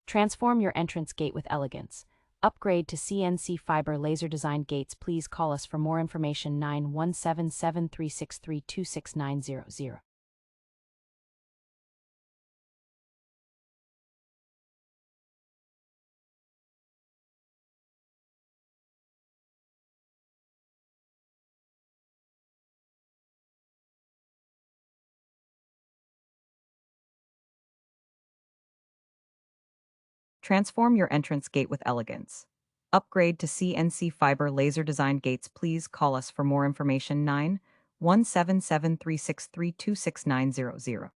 Transform your entrance gate with elegance. Upgrade to CNC fiber laser designed gates. Please call us for more information. 917736326900. Transform your entrance gate with elegance. Upgrade to CNC fiber laser designed gates. Please call us for more information. 917736326900.